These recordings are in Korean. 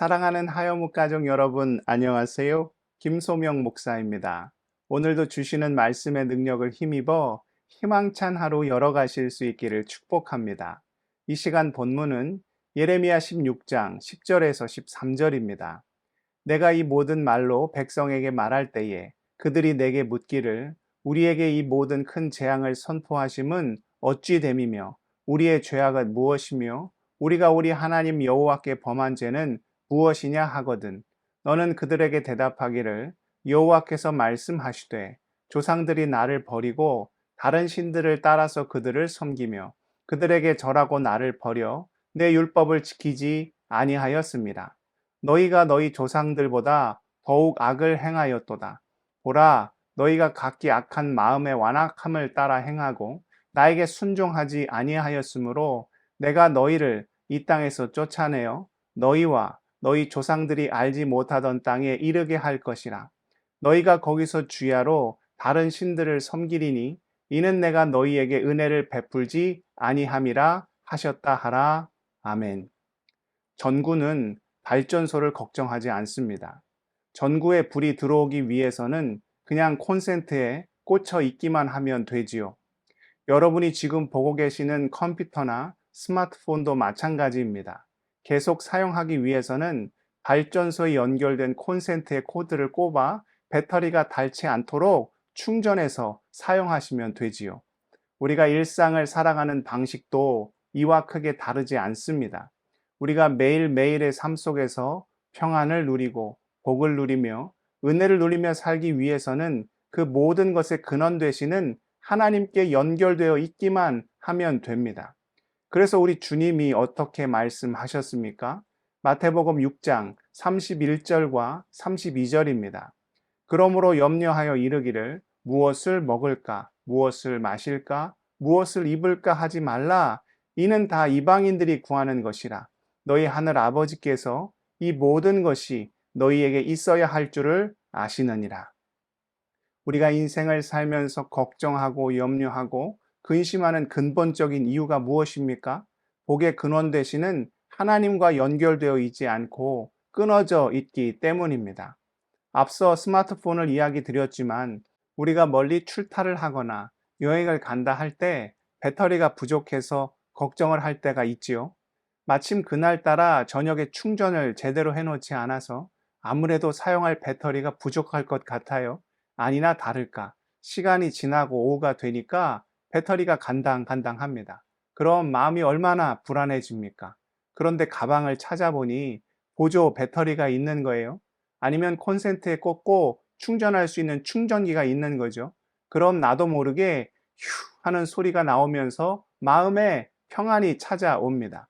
사랑하는 하여묵 가족 여러분, 안녕하세요. 김소명 목사입니다. 오늘도 주시는 말씀의 능력을 힘입어 희망찬 하루 열어가실 수 있기를 축복합니다. 이 시간 본문은 예레미야 16장 10절에서 13절입니다. 내가 이 모든 말로 백성에게 말할 때에 그들이 내게 묻기를 우리에게 이 모든 큰 재앙을 선포하심은 어찌 됨이며 우리의 죄악은 무엇이며 우리가 우리 하나님 여호와께 범한 죄는 무엇이냐 하거든. 너는 그들에게 대답하기를 여호와께서 말씀하시되 조상들이 나를 버리고 다른 신들을 따라서 그들을 섬기며 그들에게 절하고 나를 버려 내 율법을 지키지 아니하였습니다. 너희가 너희 조상들보다 더욱 악을 행하였도다. 보라, 너희가 각기 악한 마음의 완악함을 따라 행하고 나에게 순종하지 아니하였으므로 내가 너희를 이 땅에서 쫓아내어 너희와 너희 조상들이 알지 못하던 땅에 이르게 할 것이라. 너희가 거기서 주야로 다른 신들을 섬기리니 이는 내가 너희에게 은혜를 베풀지 아니함이라 하셨다 하라. 아멘. 전구는 발전소를 걱정하지 않습니다. 전구에 불이 들어오기 위해서는 그냥 콘센트에 꽂혀 있기만 하면 되지요. 여러분이 지금 보고 계시는 컴퓨터나 스마트폰도 마찬가지입니다. 계속 사용하기 위해서는 발전소에 연결된 콘센트의 코드를 꼽아 배터리가 닳지 않도록 충전해서 사용하시면 되지요. 우리가 일상을 살아가는 방식도 이와 크게 다르지 않습니다. 우리가 매일매일의 삶 속에서 평안을 누리고 복을 누리며 은혜를 누리며 살기 위해서는 그 모든 것의 근원 되시는 하나님께 연결되어 있기만 하면 됩니다. 그래서 우리 주님이 어떻게 말씀하셨습니까? 마태복음 6장 31절과 32절입니다. 그러므로 염려하여 이르기를 무엇을 먹을까, 무엇을 마실까, 무엇을 입을까 하지 말라. 이는 다 이방인들이 구하는 것이라. 너희 하늘 아버지께서 이 모든 것이 너희에게 있어야 할 줄을 아시느니라. 우리가 인생을 살면서 걱정하고 염려하고 근심하는 근본적인 이유가 무엇입니까? 복의 근원 되시는 하나님과 연결되어 있지 않고 끊어져 있기 때문입니다. 앞서 스마트폰을 이야기 드렸지만 우리가 멀리 출타를 하거나 여행을 간다 할 때 배터리가 부족해서 걱정을 할 때가 있지요. 마침 그날따라 저녁에 충전을 제대로 해놓지 않아서 아무래도 사용할 배터리가 부족할 것 같아요. 아니나 다를까 시간이 지나고 오후가 되니까 배터리가 간당간당합니다. 그럼 마음이 얼마나 불안해집니까? 그런데 가방을 찾아보니 보조 배터리가 있는 거예요. 아니면 콘센트에 꽂고 충전할 수 있는 충전기가 있는 거죠. 그럼 나도 모르게 휴 하는 소리가 나오면서 마음에 평안이 찾아옵니다.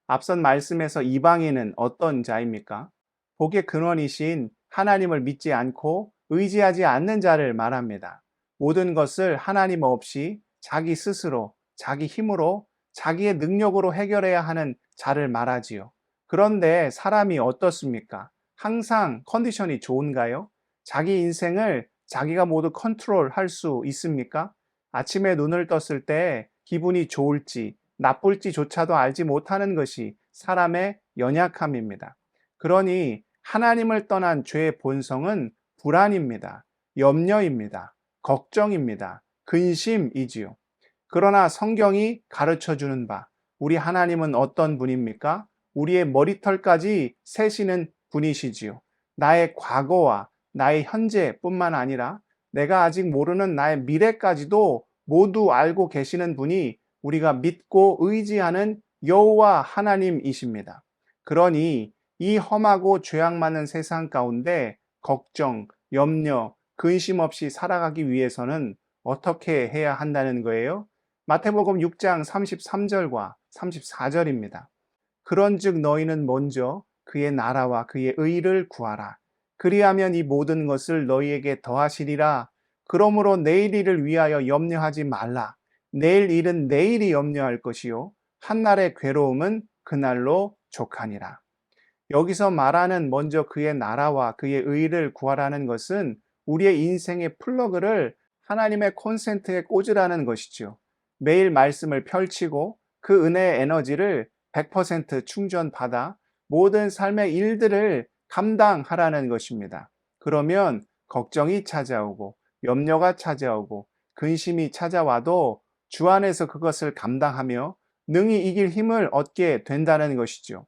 앞선 말씀에서 이방인은 어떤 자입니까? 복의 근원이신 하나님을 믿지 않고 의지하지 않는 자를 말합니다. 모든 것을 하나님 없이 자기 스스로, 자기 힘으로, 자기의 능력으로 해결해야 하는 자를 말하지요. 그런데 사람이 어떻습니까? 항상 컨디션이 좋은가요? 자기 인생을 자기가 모두 컨트롤할 수 있습니까? 아침에 눈을 떴을 때 기분이 좋을지 나쁠지조차도 알지 못하는 것이 사람의 연약함입니다. 그러니 하나님을 떠난 죄의 본성은 불안입니다. 염려입니다. 걱정입니다. 근심이지요. 그러나 성경이 가르쳐 주는 바, 우리 하나님은 어떤 분입니까? 우리의 머리털까지 세시는 분이시지요. 나의 과거와 나의 현재뿐만 아니라 내가 아직 모르는 나의 미래까지도 모두 알고 계시는 분이 우리가 믿고 의지하는 여호와 하나님이십니다. 그러니 이 험하고 죄악 많은 세상 가운데 걱정, 염려, 근심 없이 살아가기 위해서는 어떻게 해야 한다는 거예요? 마태복음 6장 33절과 34절입니다. 그런즉 너희는 먼저 그의 나라와 그의 의를 구하라. 그리하면 이 모든 것을 너희에게 더하시리라. 그러므로 내일 일을 위하여 염려하지 말라. 내일 일은 내일이 염려할 것이요 한날의 괴로움은 그날로 족하니라. 여기서 말하는 먼저 그의 나라와 그의 의를 구하라는 것은 우리의 인생의 플러그를 하나님의 콘센트에 꽂으라는 것이죠. 매일 말씀을 펼치고 그 은혜의 에너지를 100% 충전받아 모든 삶의 일들을 감당하라는 것입니다. 그러면 걱정이 찾아오고 염려가 찾아오고 근심이 찾아와도 주 안에서 그것을 감당하며 능히 이길 힘을 얻게 된다는 것이죠.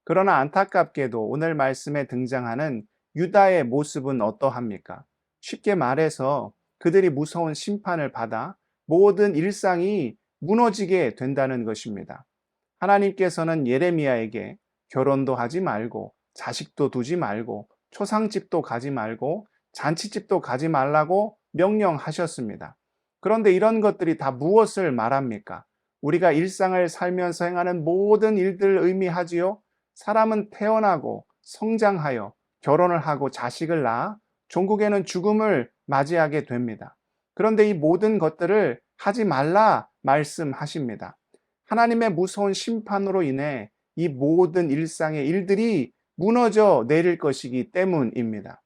그러나 안타깝게도 오늘 말씀에 등장하는 유다의 모습은 어떠합니까? 쉽게 말해서 그들이 무서운 심판을 받아 모든 일상이 무너지게 된다는 것입니다. 하나님께서는 예레미야에게 결혼도 하지 말고 자식도 두지 말고 초상집도 가지 말고 잔치집도 가지 말라고 명령하셨습니다. 그런데 이런 것들이 다 무엇을 말합니까? 우리가 일상을 살면서 행하는 모든 일들을 의미하지요. 사람은 태어나고 성장하여 결혼을 하고 자식을 낳아 종국에는 죽음을 맞이하게 됩니다. 그런데 이 모든 것들을 하지 말라 말씀하십니다. 하나님의 무서운 심판으로 인해 이 모든 일상의 일들이 무너져 내릴 것이기 때문입니다.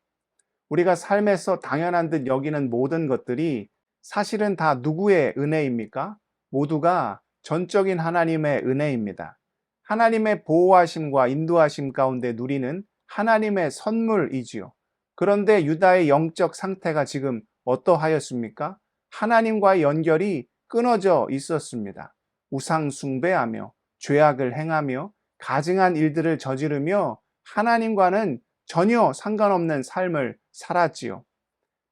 우리가 삶에서 당연한 듯 여기는 모든 것들이 사실은 다 누구의 은혜입니까? 모두가 전적인 하나님의 은혜입니다. 하나님의 보호하심과 인도하심 가운데 누리는 하나님의 선물이지요. 그런데 유다의 영적 상태가 지금 어떠하였습니까? 하나님과의 연결이 끊어져 있었습니다. 우상 숭배하며 죄악을 행하며 가증한 일들을 저지르며 하나님과는 전혀 상관없는 삶을 살았지요.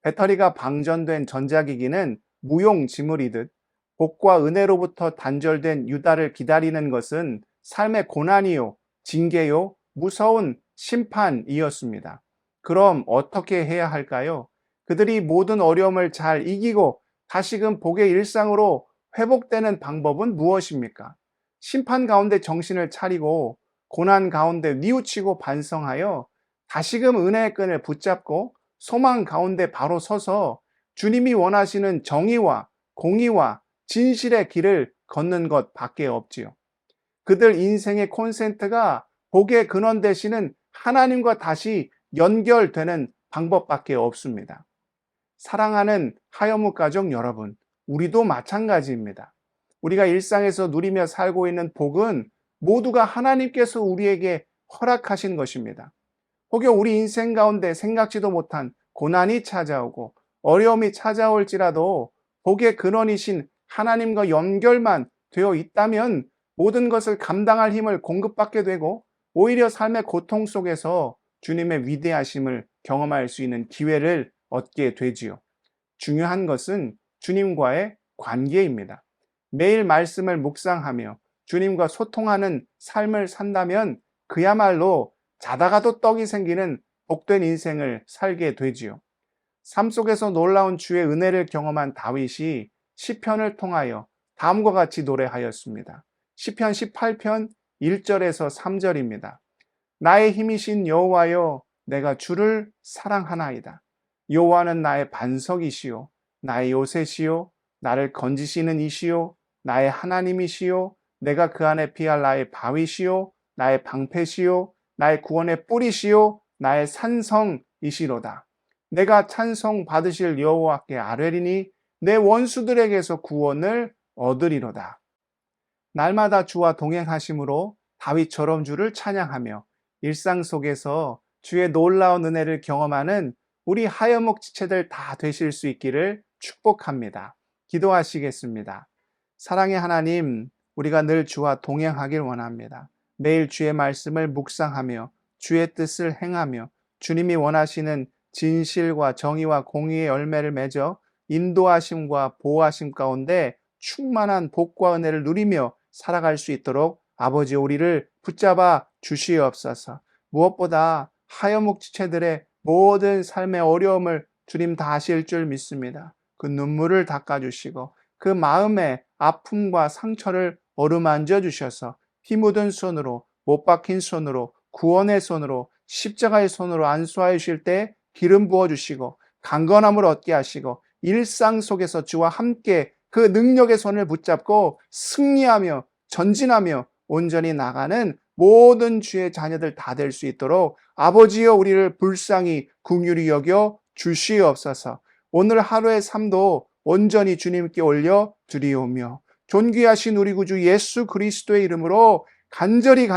배터리가 방전된 전자기기는 무용지물이듯 복과 은혜로부터 단절된 유다를 기다리는 것은 삶의 고난이요, 징계요, 무서운 심판이었습니다. 그럼 어떻게 해야 할까요? 그들이 모든 어려움을 잘 이기고 다시금 복의 일상으로 회복되는 방법은 무엇입니까? 심판 가운데 정신을 차리고 고난 가운데 뉘우치고 반성하여 다시금 은혜의 끈을 붙잡고 소망 가운데 바로 서서 주님이 원하시는 정의와 공의와 진실의 길을 걷는 것 밖에 없지요. 그들 인생의 콘센트가 복의 근원 되시는 하나님과 다시 연결되는 방법밖에 없습니다. 사랑하는 하여묵 가족 여러분, 우리도 마찬가지입니다. 우리가 일상에서 누리며 살고 있는 복은 모두가 하나님께서 우리에게 허락하신 것입니다. 혹여 우리 인생 가운데 생각지도 못한 고난이 찾아오고 어려움이 찾아올지라도 복의 근원이신 하나님과 연결만 되어 있다면 모든 것을 감당할 힘을 공급받게 되고 오히려 삶의 고통 속에서 주님의 위대하심을 경험할 수 있는 기회를 얻게 되지요. 중요한 것은 주님과의 관계입니다. 매일 말씀을 묵상하며 주님과 소통하는 삶을 산다면 그야말로 자다가도 떡이 생기는 복된 인생을 살게 되지요. 삶 속에서 놀라운 주의 은혜를 경험한 다윗이 시편을 통하여 다음과 같이 노래하였습니다. 시편 18편 1절에서 3절입니다. 나의 힘이신 여호와여, 내가 주를 사랑하나이다. 여호와는 나의 반석이시요 나의 요새시요 나를 건지시는 이시요 나의 하나님이시요 내가 그 안에 피할 나의 바위시요 나의 방패시요 나의 구원의 뿌리시요 나의 산성이시로다. 내가 찬송 받으실 여호와께 아뢰리니 내 원수들에게서 구원을 얻으리로다. 날마다 주와 동행하심으로 다윗처럼 주를 찬양하며 일상 속에서 주의 놀라운 은혜를 경험하는 우리 하여목 지체들 다 되실 수 있기를 축복합니다. 기도하시겠습니다. 사랑의 하나님, 우리가 늘 주와 동행하길 원합니다. 매일 주의 말씀을 묵상하며 주의 뜻을 행하며 주님이 원하시는 진실과 정의와 공의의 열매를 맺어 인도하심과 보호하심 가운데 충만한 복과 은혜를 누리며 살아갈 수 있도록 아버지 우리를 붙잡아 주시옵소서. 무엇보다 하여목 지체들의 모든 삶의 어려움을 주님 다 아실 줄 믿습니다. 그 눈물을 닦아주시고 그 마음의 아픔과 상처를 어루만져 주셔서 피 묻은 손으로 못 박힌 손으로 구원의 손으로 십자가의 손으로 안수하여 주실 때 기름 부어주시고 강건함을 얻게 하시고 일상 속에서 주와 함께 그 능력의 손을 붙잡고 승리하며 전진하며 온전히 나가는 모든 주의 자녀들 다 될 수 있도록 아버지여 우리를 불쌍히 긍휼히 여겨 주시옵소서. 오늘 하루의 삶도 온전히 주님께 올려 드리오며 존귀하신 우리 구주 예수 그리스도의 이름으로 간절히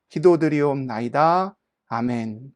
기도드리옵나이다. 아멘.